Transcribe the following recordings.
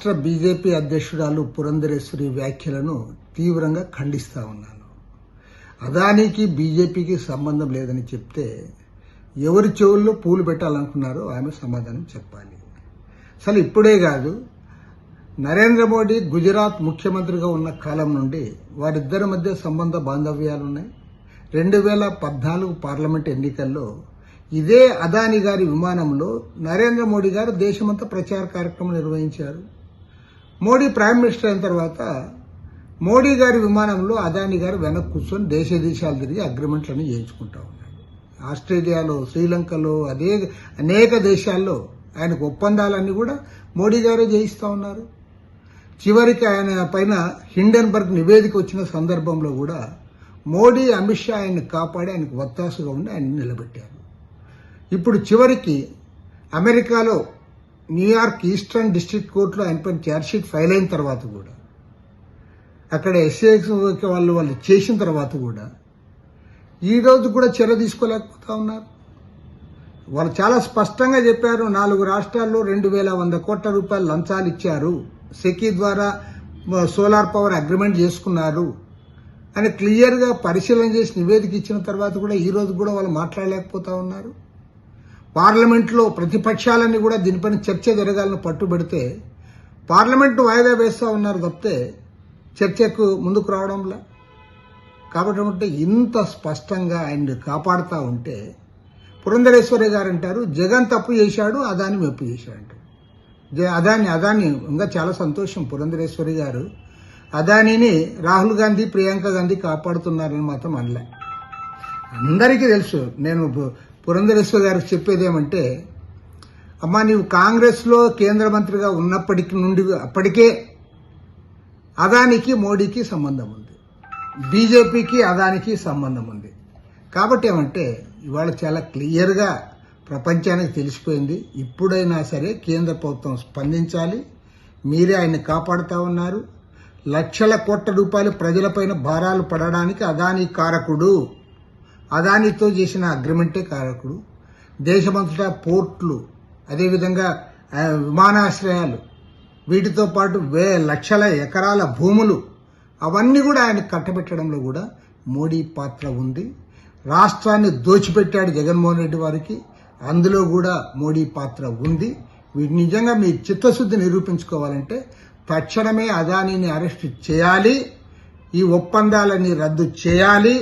రాష్ట్ర బీజేపీ అధ్యక్షురాలు పురంధరేశ్వరి వ్యాఖ్యలను తీవ్రంగా ఖండిస్తా ఉన్నాను. అదానికి బీజేపీకి సంబంధం లేదని చెప్తే ఎవరి చెవుల్లో పూలు పెట్టాలనుకున్నారో ఆమె సమాధానం చెప్పాలి. అసలు ఇప్పుడే కాదు, నరేంద్ర మోడీ గుజరాత్ ముఖ్యమంత్రిగా ఉన్న కాలం నుండి వారిద్దరి మధ్య సంబంధ బాంధవ్యాలున్నాయి. 2014 పార్లమెంట్ ఎన్నికల్లో ఇదే అదాని గారి విమానంలో నరేంద్ర మోడీ గారు దేశమంతా ప్రచార కార్యక్రమం నిర్వహించారు. మోడీ ప్రైమ్ మినిస్టర్ అయిన తర్వాత మోడీ గారి విమానంలో అదాని గారు వెనక్కి కూర్చొని దేశాలు తిరిగి అగ్రిమెంట్లను చేయించుకుంటా ఉన్నారు. ఆస్ట్రేలియాలో, శ్రీలంకలో, అనేక దేశాల్లో ఆయనకు ఒప్పందాలన్నీ కూడా మోడీ గారే చేయిస్తూ ఉన్నారు. చివరికి ఆయన పైన హిండెన్బర్గ్ నివేదిక వచ్చిన సందర్భంలో కూడా మోడీ, అమిత్ షా ఆయన్ని కాపాడి ఆయనకు వత్తాసుగా ఉండి ఆయన నిలబెట్టారు. ఇప్పుడు చివరికి అమెరికాలో న్యూయార్క్ ఈస్టర్న్ డిస్ట్రిక్ట్ కోర్టులో ఆయన పైన ఛార్జ్షీట్ ఫైల్ అయిన తర్వాత కూడా, అక్కడ ఎస్ఏఎక్స్ వాళ్ళు చేసిన తర్వాత కూడా ఈ రోజు కూడా చర్య తీసుకోలేకపోతా ఉన్నారు. వాళ్ళు చాలా స్పష్టంగా చెప్పారు, 4 రాష్ట్రాల్లో 2,100 కోట్ల రూపాయలు లంచాలు ఇచ్చారు, సెకీ ద్వారా సోలార్ పవర్ అగ్రిమెంట్ చేసుకున్నారు అని క్లియర్గా పరిశీలన చేసి నివేదిక ఇచ్చిన తర్వాత కూడా ఈ రోజు కూడా వాళ్ళు మాట్లాడలేకపోతా ఉన్నారు. పార్లమెంట్లో ప్రతిపక్షాలన్నీ కూడా దీనిపైన చర్చ జరగాలని పట్టుబడితే పార్లమెంట్ వాయిదా వేస్తూ ఉన్నారు తప్పితే చర్చకు ముందుకు రావడంలా. కాబట్టి ఇంత స్పష్టంగా ఆయన్ని కాపాడుతూ ఉంటే పురంధరేశ్వరి గారు అంటారు జగన్ తప్పు చేశాడు, అదాని మెప్పు చేశాడు. అదాని ఇంకా చాలా సంతోషం. పురంధరేశ్వరి గారు అదానిని రాహుల్ గాంధీ, ప్రియాంక గాంధీ కాపాడుతున్నారని మాత్రం అనలే. అందరికీ తెలుసు. నేను పురంధరేశ్వరి గారికి చెప్పేది ఏమంటే, అమ్మా నీవు కాంగ్రెస్లో కేంద్ర మంత్రిగా ఉన్నప్పటికి నుండి అప్పటికే అదానికి మోడీకి సంబంధం ఉంది, బీజేపీకి అదానికి సంబంధం ఉంది. కాబట్టి ఏమంటే ఇవాళ చాలా క్లియర్గా ప్రపంచానికి తెలిసిపోయింది. ఇప్పుడైనా సరే కేంద్ర ప్రభుత్వం స్పందించాలి. మీరే ఆయన్ని కాపాడుతూ ఉన్నారు. లక్షల కోట్ల రూపాయలు ప్రజలపైన భారాలు పడడానికి అదాని కారకుడు. అదానితో చేసిన అగ్రిమెంటే కారకుడు. దేశమంతటా పోర్ట్లు, అదేవిధంగా విమానాశ్రయాలు, వీటితో పాటు లక్షల ఎకరాల భూములు అవన్నీ కూడా ఆయన కట్టబెట్టడంలో కూడా మోడీ పాత్ర ఉంది. రాష్ట్రాన్ని దోచిపెట్టాడు జగన్మోహన్ రెడ్డి వారికి, అందులో కూడా మోడీ పాత్ర ఉంది. వీటి నిజంగా మీ చిత్తశుద్ధి నిరూపించుకోవాలంటే తక్షణమే అదానిని అరెస్ట్ చేయాలి, ఈ ఒప్పందాలని రద్దు చేయాలి,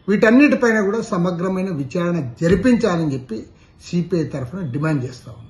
వీటన్నిటిపైన కూడా సమగ్రమైన విచారణ జరిపించాలని చెప్పి సిపిఐ తరఫున డిమాండ్ చేస్తా ఉన్నాం.